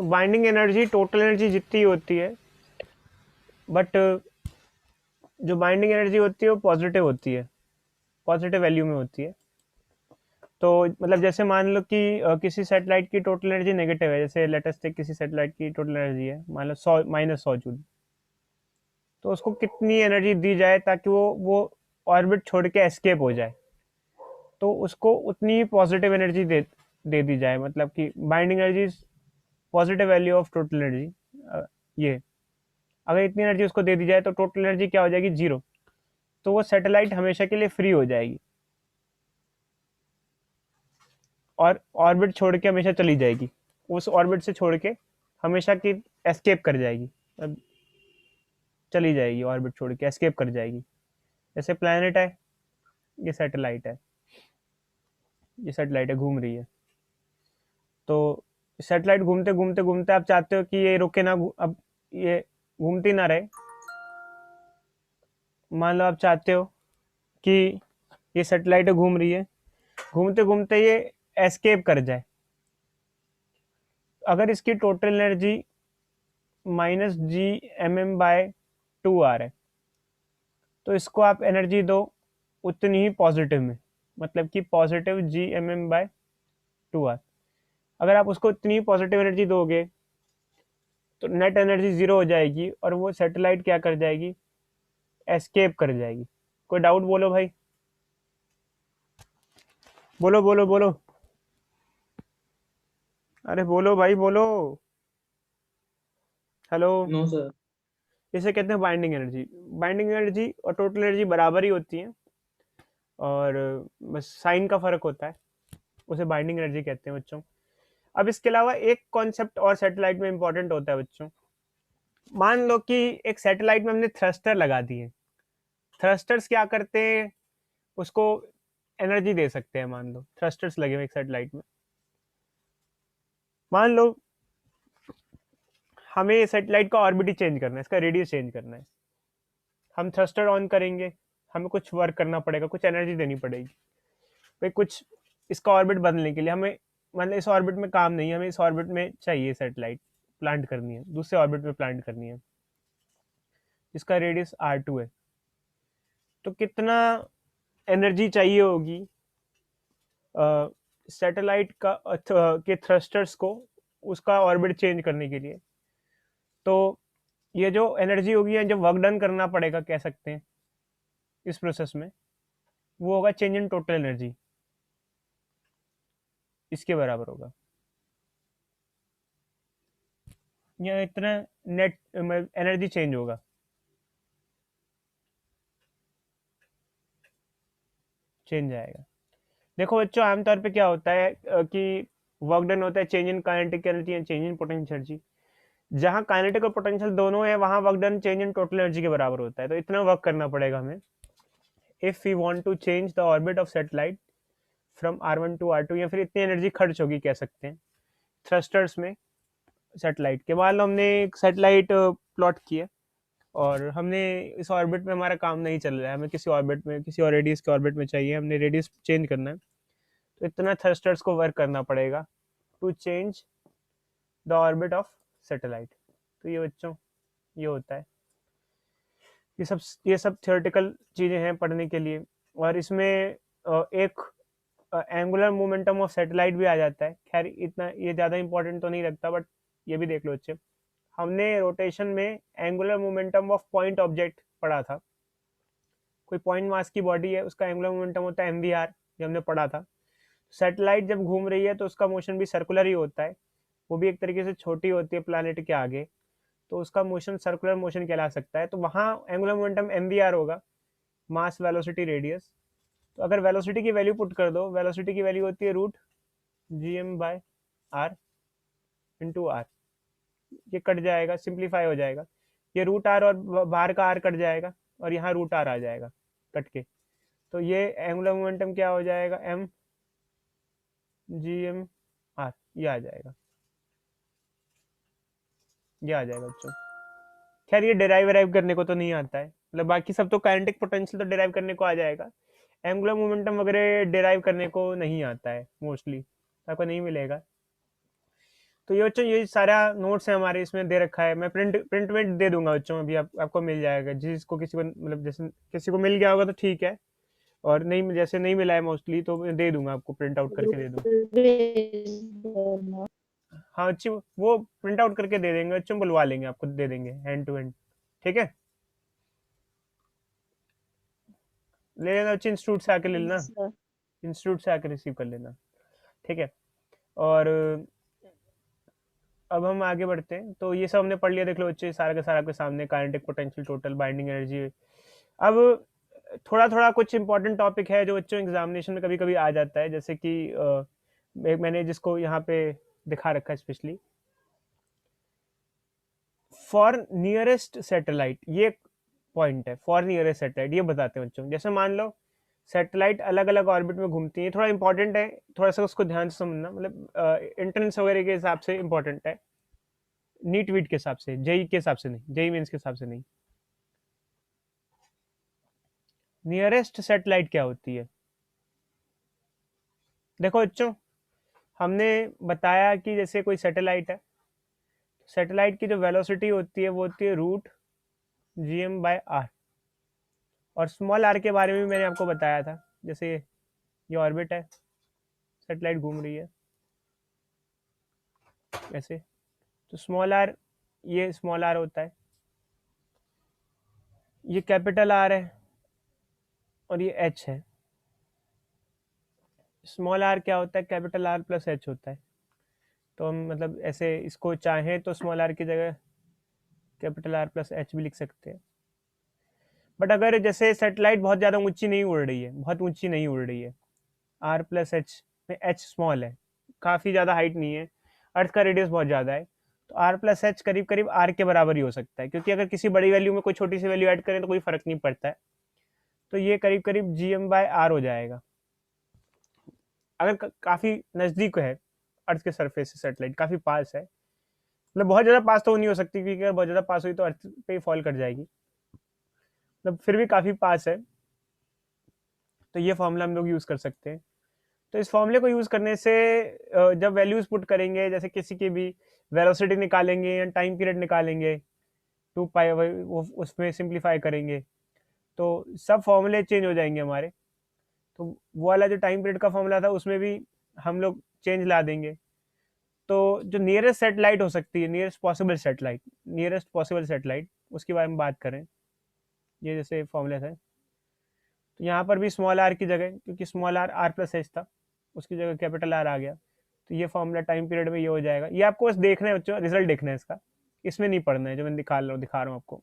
तो binding energy total energy जितनी होती है, बट जो बाइंडिंग एनर्जी होती है वो पॉजिटिव होती है, पॉजिटिव वैल्यू में होती है। तो मतलब जैसे मान लो कि किसी सैटेलाइट की टोटल एनर्जी नेगेटिव है, जैसे लेटेस्ट किसी सैटेलाइट की टोटल एनर्जी है मान लो 100 -100 जूल, तो उसको कितनी एनर्जी दी जाए ताकि वो ऑर्बिट छोड़ के एस्केप हो जाए, तो उसको उतनी ही पॉजिटिव एनर्जी दे दी जाए, मतलब कि binding energy positive value of total energy. ये अगर इतनी एनर्जी उसको दे दी जाए तो टोटल एनर्जी क्या हो जाएगी, 0। तो वो सैटेलाइट हमेशा के लिए फ्री हो जाएगी और ऑर्बिट छोड़ के हमेशा चली जाएगी, उस ऑर्बिट से छोड़ के हमेशा की एस्केप कर जाएगी। अब चली जाएगी ऑर्बिट छोड़ के, एस्केप कर जाएगी। जैसे प्लैनेट है, ये सैटेलाइट है, ये सैटेलाइट है घूम रही है, तो सैटेलाइट घूमते घूमते घूमते आप चाहते हो कि ये रुके ना, अब ये घूमती ना रहे। मान लो आप चाहते हो कि ये सैटेलाइट घूम रही है, घूमते घूमते ये एस्केप कर जाए। अगर इसकी टोटल एनर्जी -G mm/2 है, तो इसको आप एनर्जी दो उतनी ही पॉजिटिव में, मतलब कि पॉजिटिव G mm/2। अगर आप उसको इतनी पॉजिटिव एनर्जी दोगे तो नेट एनर्जी 0 हो जाएगी और वो सैटेलाइट क्या कर जाएगी, एस्केप कर जाएगी। कोई डाउट बोलो भाई, बोलो बोलो बोलो, अरे बोलो भाई बोलो। हेलो। No sir. इसे कहते हैं बाइंडिंग एनर्जी। बाइंडिंग एनर्जी और टोटल एनर्जी बराबर ही होती है, और बस साइन का फर्क होता है, उसे बाइंडिंग एनर्जी कहते हैं बच्चों। अब इसके अलावा एक कॉन्सेप्ट और सैटेलाइट में इंपॉर्टेंट होता है बच्चों। मान लो कि एक सैटेलाइट में हमने थ्रस्टर लगा दिए। थ्रस्टर्स क्या करते हैं, उसको एनर्जी दे सकते हैं। मान लो थ्रस्टर्स लगे हुए एक सैटेलाइट में, मान लो हमें सैटेलाइट का ऑर्बिट ही चेंज करना है, इसका रेडियस चेंज करना है। हम थ्रस्टर ऑन करेंगे, हमें कुछ वर्क करना पड़ेगा, कुछ एनर्जी देनी पड़ेगी भाई, कुछ इसका ऑर्बिट बदलने के लिए हमें, मतलब इस ऑर्बिट में काम नहीं है, हमें इस ऑर्बिट में चाहिए सैटेलाइट, प्लांट करनी है, दूसरे ऑर्बिट में प्लांट करनी है, जिसका रेडियस R2 है। तो कितना एनर्जी चाहिए होगी सैटेलाइट का के थ्रस्टर्स को उसका ऑर्बिट चेंज करने के लिए। तो ये जो एनर्जी होगी या जो वर्क डन करना पड़ेगा कह सकते हैं इस प्रोसेस में, वो होगा चेंज इन टोटल एनर्जी, इसके बराबर होगा। या इतना नेट एनर्जी चेंज होगा। चेंज आएगा। देखो बच्चों, आमतौर पे क्या होता है कि वर्क डन होता है change in kinetic energy and change in potential energy. जहाँ काइनेटिक और पोटेंशियल दोनों है वहाँ work done change in total energy के बराबर होता है। तो इतना वर्क करना पड़ेगा हमें if we want to change the orbit of satellite from R1 to R2, या फिर इतनी एनर्जी खर्च होगी कह सकते हैं थ्रस्टर्स में सैटेलाइट के। मान लो हमने एक सैटेलाइट प्लॉट की है और हमने इस ऑर्बिट में हमारा काम नहीं चल रहा है, हमें किसी ऑर्बिट में, किसी और रेडियस के ऑर्बिट में चाहिए, हमने रेडियस चेंज करना है, तो इतना थ्रस्टर्स को वर्क करना पड़ेगा to change the orbit of satellite. तो ये बच्चों, ये होता है। ये सब थियोरेटिकल चीज़ें हैं पढ़ने के लिए। और इसमें एक एंगुलर मोमेंटम ऑफ सैटेलाइट भी आ जाता है। खैर इतना ये ज़्यादा इंपॉर्टेंट तो नहीं लगता, बट ये भी देख लो बच्चे। हमने रोटेशन में angular momentum of point object पढ़ा था। कोई पॉइंट मास की बॉडी है, उसका एंगुलर मोमेंटम होता है MVR, जो हमने पढ़ा था। सैटेलाइट जब घूम रही है तो उसका मोशन भी सर्कुलर ही होता है, वो भी एक तरीके से छोटी होती है प्लानिट के आगे, तो उसका मोशन सर्कुलर मोशन कहला सकता है। तो वहाँ एंगुलर मोमेंटम MVR होगा, मास वेलोसिटी रेडियस। तो अगर वेलोसिटी की वैल्यू पुट कर दो, वेलोसिटी की वैल्यू होती है √Gm/r इंटू आर। ये कट जाएगा, सिंप्लीफाई हो जाएगा, ये √r और बाहर का r कट जाएगा और यहाँ √r आ जाएगा कट के। तो ये एंगुलर मोमेंटम क्या हो जाएगा, mgm/r, ये आ जाएगा, ये आ जाएगा बच्चों। खैर ये डिराइव करने को तो नहीं आता है, मतलब बाकी सब तो काइनेटिक पोटेंशियल तो डिराइव करने को आ जाएगा, एंगुलर मोमेंटम वगैरह डिराइव करने को नहीं आता है मोस्टली, आपको नहीं मिलेगा। तो ये बच्चों ये सारा नोट्स है हमारे, इसमें दे रखा है, मैं प्रिंट में दे दूंगा बच्चों, अभी आपको मिल जाएगा, जिसको किसी को मतलब जैसे किसी को मिल गया होगा तो ठीक है, और नहीं जैसे नहीं मिला है मोस्टली तो मैं दे दूंगा आपको, प्रिंट आउट करके दे दूँ। हाँ अच्छी, वो प्रिंट आउट करके दे देंगे बच्चों, बुलवा लेंगे आपको, दे देंगे हैंड टू हैंड, ठीक है। ले लेना बच्चे, इंस्टीट्यूट से आके ले लेना, इंस्टीट्यूट से आके रिसीव कर लेना, ठीक है। और अब हम आगे बढ़ते हैं, तो ये सब हमने पढ़ लिया, देख लो बच्चे सारा का सारा आपके सामने, kinetic potential, total binding energy. अब थोड़ा थोड़ा कुछ इंपॉर्टेंट टॉपिक है जो बच्चों एग्जामिनेशन में कभी कभी आ जाता है, जैसे कि मैंने जिसको यहाँ पे दिखा रखा है स्पेशली, फॉर नियरेस्ट सैटेलाइट, ये पॉइंट है, फॉर नियरेस्ट सैटेलाइट, ये बताते हैं बच्चों। जैसे मान लो सैटेलाइट अलग अलग ऑर्बिट में घूमती है, थोड़ा इंपॉर्टेंट है, थोड़ा सा उसको ध्यान से समझना, मतलब एंट्रेंस वगैरह के हिसाब से इंपॉर्टेंट है, नीट वीट के हिसाब से, जेई के हिसाब से नहीं, जेई मेंस के हिसाब से नहीं। नियरेस्ट सैटेलाइट क्या होती है? देखो बच्चों, हमने बताया कि जैसे कोई सैटेलाइट है, सैटेलाइट की जो वेलोसिटी होती है वो होती है रूट GM/r, और स्मॉल आर के बारे में मैंने आपको बताया था, जैसे ये ऑर्बिट है, सैटेलाइट घूम रही है ऐसे, तो स्मॉल आर, ये स्मॉल आर होता है, ये कैपिटल आर है, और ये एच है। स्मॉल आर क्या होता है? कैपिटल आर प्लस एच होता है। तो हम मतलब ऐसे इसको चाहें तो स्मॉल आर की जगह कैपिटल आर प्लस एच भी लिख सकते हैं। बट अगर जैसे सेटेलाइट बहुत ज़्यादा ऊंची नहीं उड़ रही है, बहुत ऊंची नहीं उड़ रही है, आर प्लस एच में एच स्मॉल है, काफ़ी ज़्यादा हाइट नहीं है, अर्थ का रेडियस बहुत ज़्यादा है, तो आर प्लस एच करीब करीब आर के बराबर ही हो सकता है, क्योंकि अगर किसी बड़ी वैल्यू में कोई छोटी सी वैल्यू ऐड करें तो कोई फर्क नहीं पड़ता है। तो ये करीब करीब GM/r हो जाएगा। अगर काफ़ी नज़दीक है अर्थ के सरफेस से सेटेलाइट, काफ़ी पास है, मतलब बहुत ज़्यादा पास तो नहीं हो सकती, क्योंकि अगर बहुत ज़्यादा पास हुई तो अर्थ पे ही फॉल कर जाएगी, मतलब फिर भी काफ़ी पास है, तो ये फॉर्मूला हम लोग यूज़ कर सकते हैं। तो इस फॉर्मूले को यूज़ करने से जब वैल्यूज़ पुट करेंगे, जैसे किसी की भी वेलोसिटी निकालेंगे या टाइम पीरियड निकालेंगे, 2 पाई वो उसमें सिंप्लीफाई करेंगे, तो सब फॉर्मूले चेंज हो जाएंगे हमारे। तो वो वाला जो टाइम पीरियड का फॉर्मूला था उसमें भी हम लोग चेंज ला देंगे। तो जो नियरेस्ट सेटेलाइट हो सकती है, नियरेस्ट पॉसिबल सेटेलाइट, उसके बारे में बात करें, ये जैसे फॉर्मूला था, तो यहाँ पर भी स्मॉल आर की जगह, क्योंकि small R R plus H था, उसकी जगह कैपिटल आर आ गया, तो ये फॉर्मूला टाइम पीरियड में ये हो जाएगा। ये आपको बस देखना है बच्चों, रिजल्ट देखना है इसका, इसमें नहीं पढ़ना है, जो मैं दिखा रहा हूँ आपको।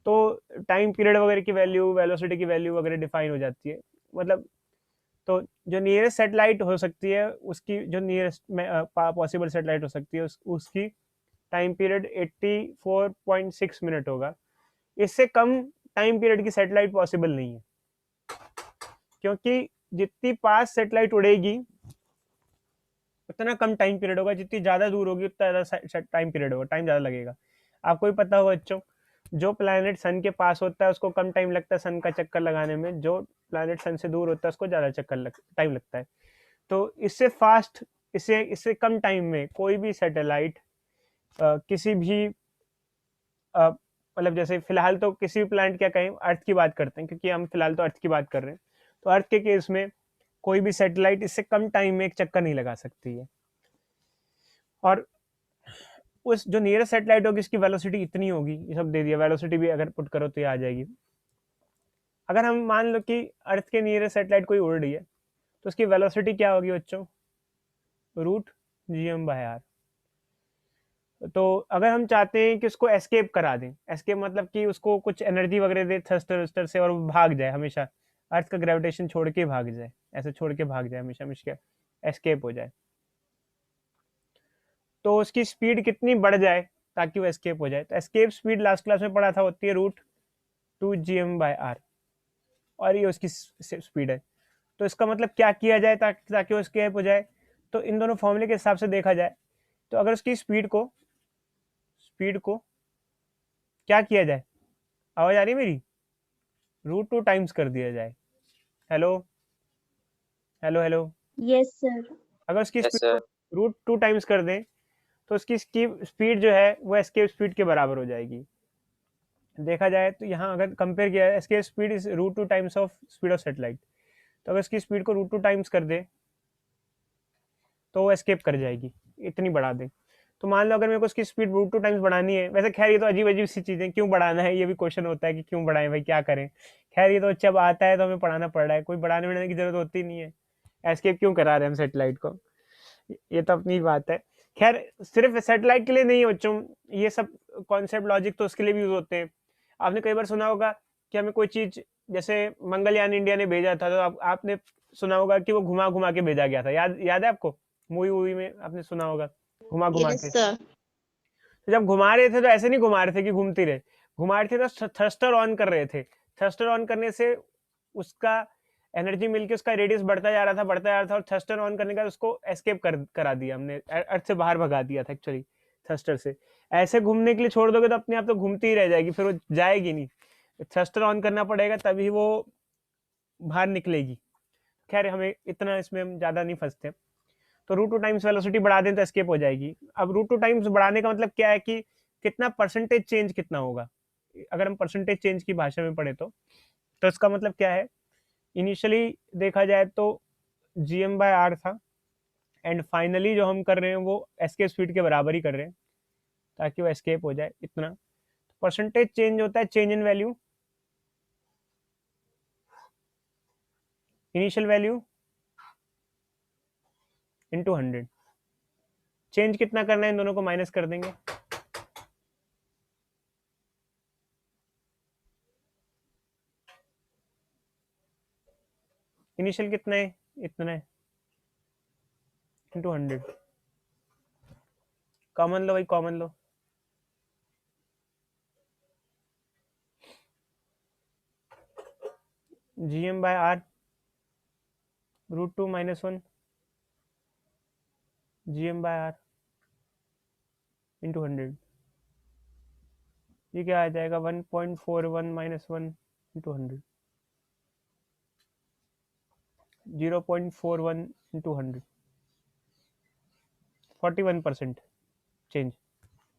तो टाइम पीरियड वगैरह की वैल्यू, वेलोसिटी की वैल्यू वगैरह डिफाइन हो जाती है, मतलब तो जो नियरेस्ट सेटेलाइट हो सकती है उसकी, जो नियरेस्ट पॉसिबल सेटेलाइट हो सकती है उसकी टाइम पीरियड 84.6 मिनट होगा। इससे कम टाइम पीरियड की सेटेलाइट पॉसिबल नहीं है, क्योंकि जितनी पास सेटेलाइट उड़ेगी उतना कम टाइम पीरियड होगा, जितनी ज़्यादा दूर होगी उतना ज़्यादा टाइम पीरियड होगा, टाइम ज़्यादा लगेगा। आपको भी पता होगा बच्चों, जो प्लैनेट सन के पास होता है उसको कम टाइम लगता है सन का चक्कर लगाने में, जो प्लैनेट सन से दूर होता है उसको ज़्यादा टाइम लगता है। तो इससे फास्ट, इससे इससे कम टाइम में कोई भी सैटेलाइट किसी भी मतलब जैसे फिलहाल तो किसी भी प्लैनेट, क्या कहें, अर्थ की बात करते हैं, क्योंकि हम फिलहाल तो अर्थ की बात कर रहे हैं, तो अर्थ के केस में कोई भी सैटेलाइट इससे कम टाइम में एक चक्कर नहीं लगा सकती है। और उस जो नियरेस्ट सैटेलाइट होगी इसकी वेलोसिटी इतनी होगी, ये सब दे दिया, वेलोसिटी भी अगर पुट करो तो ये आ जाएगी। अगर हम मान लो कि अर्थ के नियरेस्ट सैटेलाइट कोई उड़ रही है, तो उसकी वेलोसिटी क्या होगी बच्चों? Root GM/r। तो अगर हम चाहते हैं कि उसको एस्केप करा दें, एस्केप मतलब कि उसको कुछ एनर्जी वगैरह दे थ्रस्टर वस्टर से और वो भाग जाए, हमेशा अर्थ का ग्रेविटेशन छोड़ के भाग जाए, ऐसे छोड़ के भाग जाए हमेशा हमेशा, एस्केप हो जाए, तो उसकी स्पीड कितनी बढ़ जाए ताकि वो एस्केप हो जाए? तो एस्केप स्पीड लास्ट क्लास में पढ़ा था, होती है रूट 2GM/r, और ये उसकी स्पीड है। तो इसका मतलब क्या किया जाए ताकि वो एस्केप हो जाए? तो इन दोनों फॉर्मूले के हिसाब से देखा जाए, तो अगर उसकी स्पीड को क्या किया जाए, आवाज आ रही है मेरी, रूट 2 टाइम्स कर दिया जाए। Hello hello hello. Yes sir. अगर उसकी स्पीड को रूट 2 टाइम्स कर दें तो उसकी स्पीड जो है वो एस्केप स्पीड के बराबर हो जाएगी। देखा जाए तो यहाँ अगर कंपेयर किया जाए, escape speed is √2 times of speed of satellite, तो अगर इसकी स्पीड को √2 टाइम्स कर दे तो वो एस्केप कर जाएगी, इतनी बढ़ा दें। तो मान लो अगर मेरे को उसकी स्पीड √2 टाइम्स बढ़ानी है, वैसे खैर ये तो अजीब अजीब सी चीज़ें, क्यों बढ़ाना है ये भी क्वेश्चन होता है कि क्यों बढ़ाएं भाई, क्या करें। खैर ये तो जब आता है तो हमें पढ़ाना पड़ रहा है, कोई बढ़ाने बढ़ाने की जरूरत होती नहीं है, एस्केप क्यों करा रहे हैं हम सेटेलाइट को, ये तो अपनी बात है। खैर सिर्फ सेटेलाइट के लिए नहीं हो बच्चों, ये सब कॉन्सेप्ट लॉजिक तो उसके लिए भी यूज होते हैं। आपने कई बार सुना होगा कि हमें कोई चीज, जैसे मंगलयान इंडिया ने भेजा था, तो आपने सुना होगा कि वो घुमा घुमा के भेजा गया था, याद है आपको, मूवी में आपने सुना होगा घुमा घुमा के। Yes sir. तो जब घुमा रहे थे तो ऐसे नहीं घुमा रहे थे कि घूमती रहे, घुमा रहे थे तो थ्रस्टर ऑन कर रहे थे। थ्रस्टर ऑन करने से उसका एनर्जी मिलके उसका रेडियस बढ़ता जा रहा था, बढ़ता जा रहा था, और थ्रस्टर ऑन करने का उसको एस्केप करा दिया हमने, अर्थ से बाहर भगा दिया था एक्चुअली थ्रस्टर से। ऐसे घूमने के लिए छोड़ दोगे तो अपने आप तो घूमती ही रह जाएगी, फिर वो जाएगी नहीं, थ्रस्टर ऑन करना पड़ेगा तभी वो बाहर निकलेगी। खैर हमें इतना इसमें हम ज्यादा नहीं फंसते। तो √2 टाइम्स वेलोसिटी बढ़ा दें तो एस्केप हो जाएगी। अब √2 टाइम्स बढ़ाने का मतलब क्या है कि कितना परसेंटेज चेंज कितना होगा, अगर हम परसेंटेज चेंज की भाषा में पढ़े तो इसका मतलब क्या है, इनिशियली देखा जाए तो GM/R था, एंड फाइनली जो हम कर रहे हैं वो एस्केप स्पीड के बराबर ही कर रहे हैं ताकि वो एस्केप हो जाए इतना। परसेंटेज चेंज होता है change in value, initial value into 100। Change कितना करना है इन दोनों को माइनस कर देंगे, इनिशियल कितना है, इतना है, इंटू 100। कॉमन लो भाई, कॉमन लो, GM/R √2 - 1 GM/R इंटू 100। ये क्या आ जाएगा, 1.41 - 1 इंटू 100, 0.41 इंटू 100, 41% चेंज,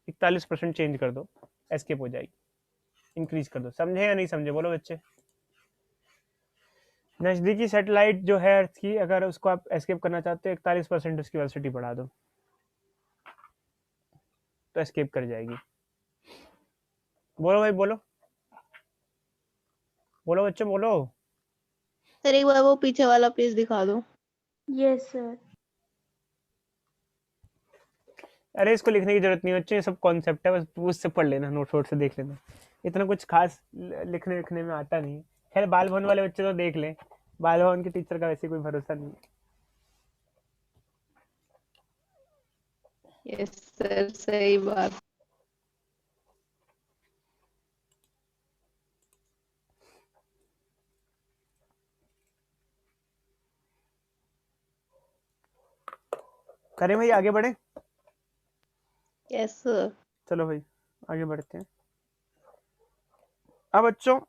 41% चेंज कर दो, एस्केप हो जाएगी। इंक्रीज कर दो, समझे या नहीं समझे, बोलो बच्चे। नजदीकी सैटेलाइट जो है अर्थ की, अगर उसको आप एस्केप करना चाहते हो 41% उसकी वेलोसिटी बढ़ा दो तो एस्केप कर जाएगी। बोलो भाई बोलो, बोलो बच्चे बोलो। सर एक बार वो पीछे वाला पेज दिखा दो। Yes sir. अरे इसको लिखने की जरूरत नहीं है बच्चों, ये सब कॉन्सेप्ट है, बस उससे पढ़ लेना, नोट वोट से देख लेना, इतना कुछ खास लिखने लिखने में आता नहीं है। खैर बाल भवन वाले बच्चे तो देख लें, बाल भवन के टीचर का वैसे कोई भरोसा नहीं है। यस सर, सही बात। करें भाई आगे बढ़े, यस सर। चलो भाई आगे बढ़ते हैं। अब बच्चों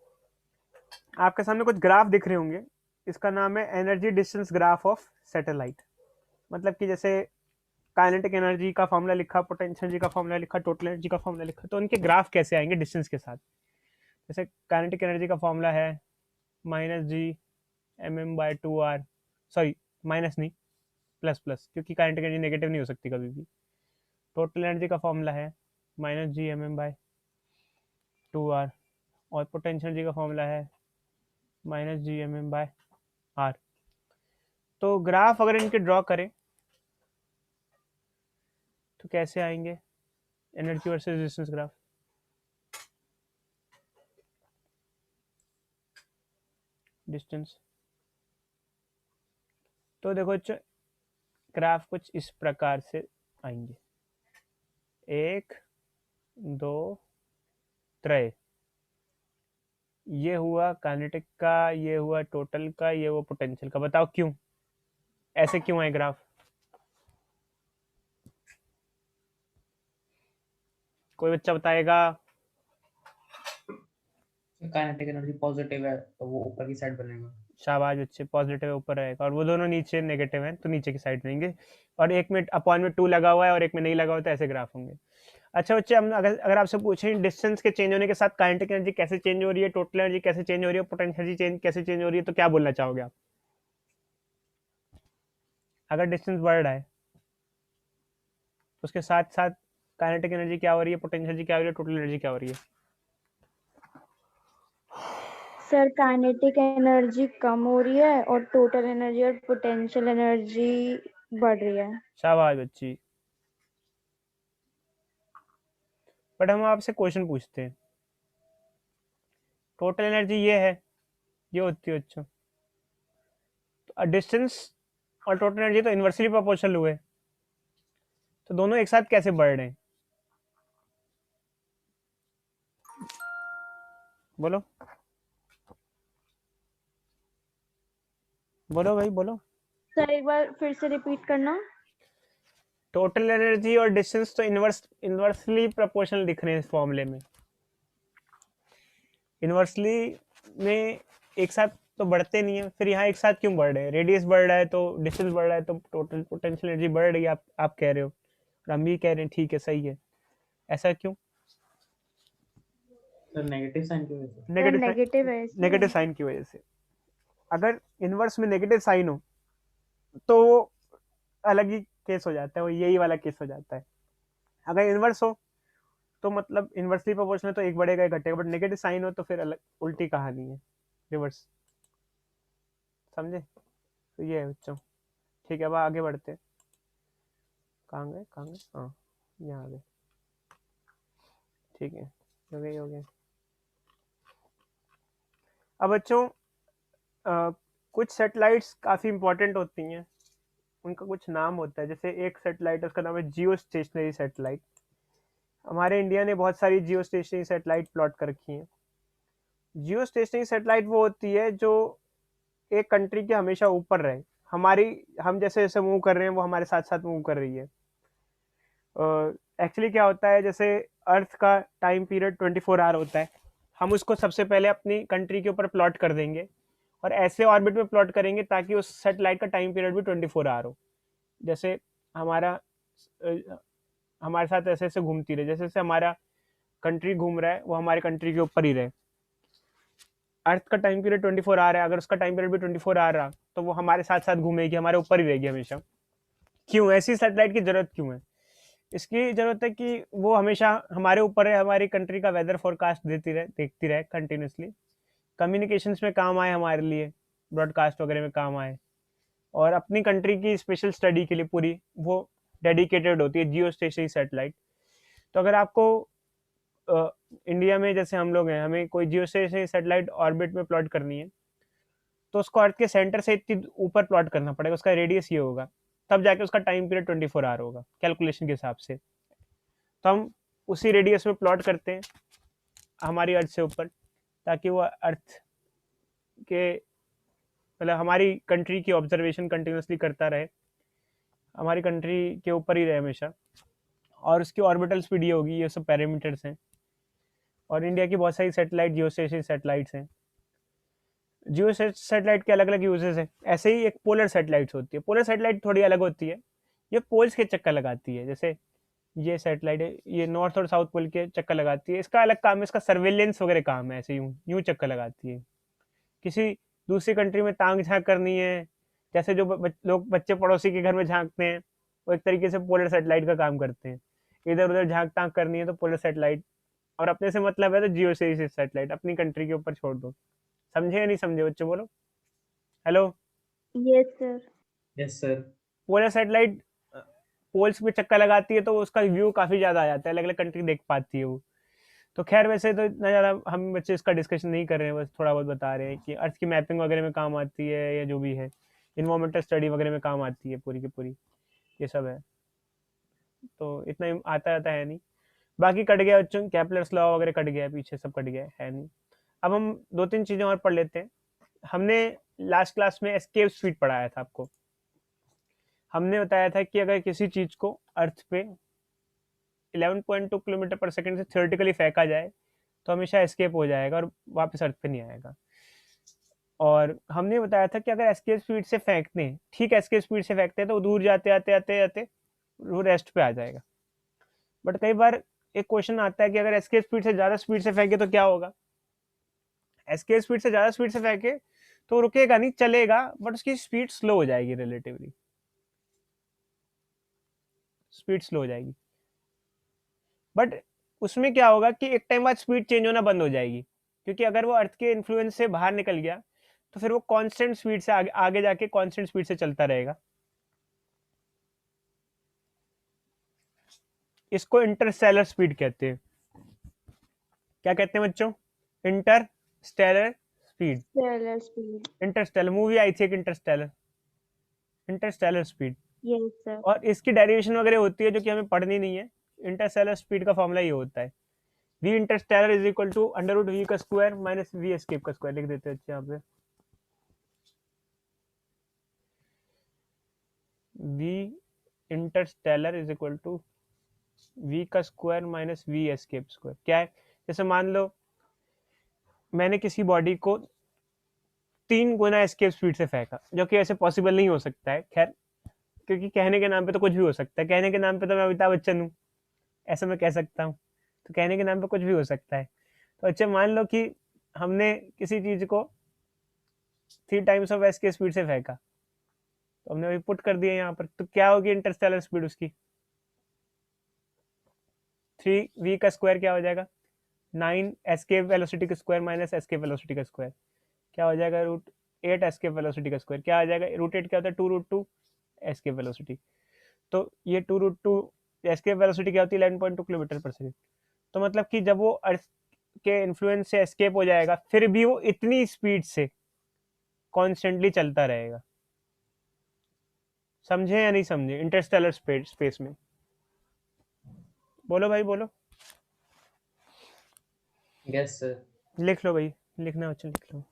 आपके सामने कुछ ग्राफ दिख रहे होंगे, इसका नाम है energy distance graph of satellite. मतलब कि जैसे काइनेटिक एनर्जी का फॉर्मूला लिखा, पोटेंशियल एनर्जी का फॉर्मूला लिखा, टोटल एनर्जी का फॉर्मूला लिखा, तो उनके ग्राफ कैसे आएंगे डिस्टेंस के साथ। जैसे काइनेटिक एनर्जी का फॉर्मूला है -G/mm/2r, सॉरी माइनस नहीं, प्लस प्लस, क्योंकि काइनेटिक एनर्जी नेगेटिव नहीं हो सकती कभी भी। टोटल एनर्जी का फॉर्मूला है -G/mm/2r, और पोटेंशियल एनर्जी का फॉर्मूला है -G/mm/r। तो ग्राफ अगर इनके ड्रॉ करें तो कैसे आएंगे, energy versus distance graph. Distance, तो देखो ग्राफ कुछ इस प्रकार से आएंगे, 1 2 3, ये हुआ काइनेटिक का, ये हुआ टोटल का, ये हुआ पोटेंशियल का। बताओ क्यों, ऐसे क्यों आए ग्राफ, कोई बच्चा बताएगा। काइनेटिक एनर्जी पॉजिटिव है तो वो ऊपर की साइड बनेगा। शाबाश बच्चे, पॉजिटिव ऊपर रहेगा और वो दोनों नीचे नेगेटिव हैं तो नीचे की साइड रहेंगे, और एक में अपॉन में 2 लगा हुआ है और एक में नहीं लगा हुआ, तो ऐसे ग्राफ होंगे। अच्छा बच्चे, हम अगर अगर आपसे पूछें डिस्टेंस के चेंज होने के साथ काइनेटिक एनर्जी कैसे चेंज हो रही है, टोटल एनर्जी कैसे चेंज हो रही है, पोटेंशियल एनर्जी चेंज कैसे चेंज हो रही है, तो क्या बोलना चाहोगे आप? अगर डिस्टेंस बढ़ रहा है तो उसके साथ साथ काइनेटिक एनर्जी क्या हो रही है, पोटेंशियल एनर्जी क्या हो रही है, टोटल एनर्जी क्या हो रही है? सर काइनेटिक एनर्जी कम हो रही है और टोटल एनर्जी और पोटेंशियल एनर्जी बढ़ रही है। शाबाश बच्ची। बट हम आपसे क्वेश्चन पूछते हैं, टोटल एनर्जी ये है, ये होती है बच्चों, तो डिस्टेंस और टोटल एनर्जी तो इन्वर्सली प्रोपोर्शनल हुए, तो दोनों एक साथ कैसे बढ़ रहे हैं? बोलो बोलो भाई बोलो। सर एक बार फिर से रिपीट करना। टोटल एनर्जी और डिस्टेंस तो इन्वर्सली प्रोपोर्शनल दिख रहे हैं इस फॉर्मूले में। इन्वर्सली में एक साथ तो बढ़ते नहीं है, फिर यहाँ एक साथ क्यों बढ़ रहे हैं? रेडियस बढ़ रहा है तो डिस्टेंस बढ़ रहा है, तो टोटल पोटेंशियल एनर्जी बढ़ रही है, आप कह रहे हो और हम भी कह रहे हैं ठीक है सही है, ऐसा क्यों? सर नेगेटिव साइन की वजह से। सर नेगेटिव है इसमें। नेगेटिव साइन की वजह से। अगर इनवर्स में नेगेटिव साइन हो तो अलग ही केस हो जाता है, वो यही वाला केस हो जाता है। अगर इनवर्स हो तो मतलब इनवर्सली प्रोपोर्शनल तो एक बढ़ेगा एक घटेगा, बट नेगेटिव साइन हो तो फिर अलग उल्टी कहानी है, रिवर्स। समझे? तो ये है बच्चों। ठीक है, अब आगे बढ़ते हैं। कहाँ गए कहाँ गए? हाँ, यहाँ आ गए। ठीक है, हो गए हो गए। अब बच्चों कुछ सैटेलाइट्स काफ़ी इंपॉर्टेंट होती हैं, उनका कुछ नाम होता है। जैसे एक सैटेलाइट, उसका नाम है जियो स्टेशनरी सैटेलाइट। हमारे इंडिया ने बहुत सारी जियो स्टेशनरी सैटेलाइट प्लॉट कर रखी हैं। जियो स्टेशनरी सैटेलाइट वो होती है जो एक कंट्री के हमेशा ऊपर रहे, हमारी, हम जैसे जैसे मूव कर रहे हैं वो हमारे साथ साथ मूव कर रही है। एक्चुअली क्या होता है, जैसे अर्थ का टाइम पीरियड 24 आवर होता है, हम उसको सबसे पहले अपनी कंट्री के ऊपर प्लॉट कर देंगे और ऐसे ऑर्बिट में प्लॉट करेंगे ताकि उस सैटेलाइट का टाइम पीरियड भी 24 आवर हो। जैसे हमारा हमारे साथ ऐसे ऐसे घूमती रहे, जैसे जैसे हमारा कंट्री घूम रहा है वो हमारे कंट्री के ऊपर ही रहे। अर्थ का टाइम पीरियड 24 आवर है, अगर उसका टाइम पीरियड भी 24 आवर रहा तो वो हमारे साथ साथ घूमेगी, हमारे ऊपर ही रहेगी हमेशा। क्यों ऐसी सैटेलाइट की जरूरत क्यों है? इसकी जरूरत है कि वो हमेशा हमारे ऊपर है, हमारी कंट्री का वेदर फोरकास्ट देखती रहे कंटिन्यूसली, कम्युनिकेशंस में काम आए हमारे लिए, ब्रॉडकास्ट वगैरह में काम आए, और अपनी कंट्री की स्पेशल स्टडी के लिए पूरी वो डेडिकेटेड होती है जियो स्टेशनरी सैटेलाइट। तो अगर आपको इंडिया में जैसे हम लोग हैं, हमें कोई जियो स्टेशनरी सैटेलाइट ऑर्बिट में प्लॉट करनी है तो उसको अर्थ के सेंटर से इतनी ऊपर प्लॉट करना पड़ेगा, उसका रेडियस ये होगा, तब जाके उसका टाइम पीरियड 24 आवर होगा कैलकुलेशन के हिसाब से। तो हम उसी रेडियस में प्लॉट करते हैं हमारी अर्थ से ऊपर, ताकि वो अर्थ के मतलब हमारी कंट्री की ऑब्जर्वेशन कंटिन्यूसली करता रहे, हमारी कंट्री के ऊपर ही रहे हमेशा, और उसकी ऑर्बिटल स्पीड ये होगी, ये सब पैरामीटर्स हैं। और इंडिया की बहुत सारी सैटेलाइट जियो स्टेशनरी सैटेलाइट्स हैं। जियो सैटेलाइट के अलग अलग यूजेस हैं। ऐसे ही एक पोलर सैटेलाइट्स होती है, पोलर सैटेलाइट थोड़ी अलग होती है, ये पोल्स के चक्कर लगाती है। जैसे ये सैटेलाइट है, ये नॉर्थ और साउथ पोल के चक्कर लगाती है, इसका अलग काम है, इसका सर्वेलेंस वगैरह काम है, ऐसे यूं यूं चक्कर लगाती है। किसी दूसरी कंट्री में तांग झांक करनी है, जैसे जो लोग बच्चे पड़ोसी के घर में झांकते हैं, वो एक तरीके से पोलर सैटेलाइट का काम करते हैं। इधर उधर झांक तांक करनी है तो पोलर सैटेलाइट, और अपने से मतलब है तो जियो से सैटेलाइट अपनी कंट्री के ऊपर छोड़ दो। समझे या नहीं समझे बच्चों? बोलो hello. Yes sir. Yes sir. Polar satellite poles पे चक्कर लगाती है तो उसका व्यू काफ़ी ज़्यादा आ जाता है, अलग अलग कंट्री देख पाती है वो। तो खैर वैसे तो इतना ज़्यादा हम बच्चे इसका डिस्कशन नहीं कर रहे हैं, बस थोड़ा बहुत बता रहे हैं कि अर्थ की मैपिंग वगैरह में काम आती है, या जो भी है इन्वायरमेंटल स्टडी वगैरह में काम आती है पूरी की पूरी, ये सब है। तो इतना ही आता है नहीं, बाकी कट गया बच्चों, कैपलर्स लॉ वगैरह कट गया है, पीछे सब कट गया है नहीं। अब हम दो तीन चीज़ें और पढ़ लेते हैं। हमने लास्ट क्लास में एस्केप स्पीड पढ़ाया था आपको। हमने बताया था कि अगर किसी चीज़ को अर्थ पे 11.2 किलोमीटर पर सेकंड से थियोरेटिकली फेंका जाए तो हमेशा एस्केप हो जाएगा और वापस अर्थ पे नहीं आएगा। और हमने बताया था कि अगर एस्केप स्पीड से फेंकते हैं, ठीक एस्केप स्पीड से फेंकते हैं तो दूर जाते आते आते आते वो रेस्ट पे आ जाएगा। बट कई बार एक क्वेश्चन आता है कि अगर एस्केप स्पीड से ज़्यादा स्पीड से फेंके तो क्या होगा। एस्केप स्पीड से ज़्यादा स्पीड से फेंके तो रुकेगा नहीं, चलेगा, बट उसकी स्पीड स्लो हो जाएगी, रिलेटिवली स्पीड स्लो हो जाएगी। बट उसमें क्या होगा कि एक टाइम बाद स्पीड चेंज होना बंद हो जाएगी, क्योंकि अगर वो अर्थ के इन्फ्लुएंस से बाहर निकल गया तो फिर वो कांस्टेंट स्पीड से आगे जाके कांस्टेंट स्पीड से चलता रहेगा। इसको इंटरस्टेलर स्पीड कहते हैं। क्या कहते हैं बच्चों? Interstellar speed. stellar speed. Interstellar movie आई थी एक, interstellar, interstellar speed. Yes, sir. और इसकी डेरिवेशन वगैरह होती है जो कि हमें पढ़नी नहीं है। इंटरस्टेलर स्पीड का फॉर्मूला ये होता है, v interstellar is equal to under root v का स्क्वायर माइनस v एस्केप का स्क्वायर। लिख देते हैं अच्छा यहाँ पे, v interstellar is equal to v का square minus v escape square. क्या है? जैसे मान लो मैंने किसी बॉडी को 3 गुना एस्केप स्पीड से फेंका, जो कि ऐसे पॉसिबल नहीं हो सकता है, खैर, क्योंकि कहने के नाम पे तो कुछ भी हो सकता है। कहने के नाम पे तो मैं अमिताभ बच्चन हूँ, ऐसा मैं कह सकता हूँ, तो कहने के नाम पे कुछ भी हो सकता है। तो अच्छा मान लो कि हमने किसी चीज को 3 टाइम्स ऑफ एस के स्पीड से फेंका, तो हमने अभी पुट कर दिया यहाँ पर, तो क्या होगी इंटरस्टेलर स्पीड उसकी? 3v का स्क्वायर क्या हो जाएगा? 9 एस्केप वेलोसिटी का स्क्वायर माइनस एस्केप वेलोसिटी का स्क्वायर। क्या हो जाएगा? √8 एस्केप वेलोसिटी का स्क्वायर। क्या आ जाएगा? √8 क्या होता है? 2√2 एस्केप वेलोसिटी। तो ये 2√2 एस्केप वेलोसिटी क्या होती है? 11.2 किलोमीटर पर सेकेंड। तो मतलब कि जब वो अर्थ के इन्फ्लुएंस से एस्केप हो जाएगा, फिर भी वो इतनी स्पीड से कॉन्स्टेंटली चलता रहेगा। समझे या नहीं समझे? इंटरस्टेलर स्पेस में बोलो भाई, बोलो। Yes, sir. लिख लो भाई, लिखना बच्चों, लिख लो।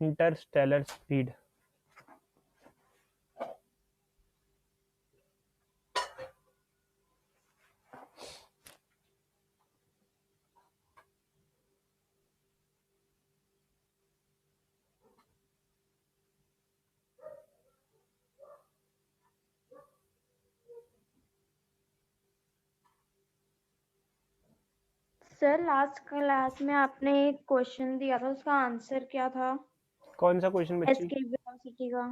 Interstellar speed. Sir last class में आपने एक क्वेश्चन दिया था, उसका आंसर क्या था? कौन सा क्वेश्चन बच्ची? एस्केप वेलोसिटी का।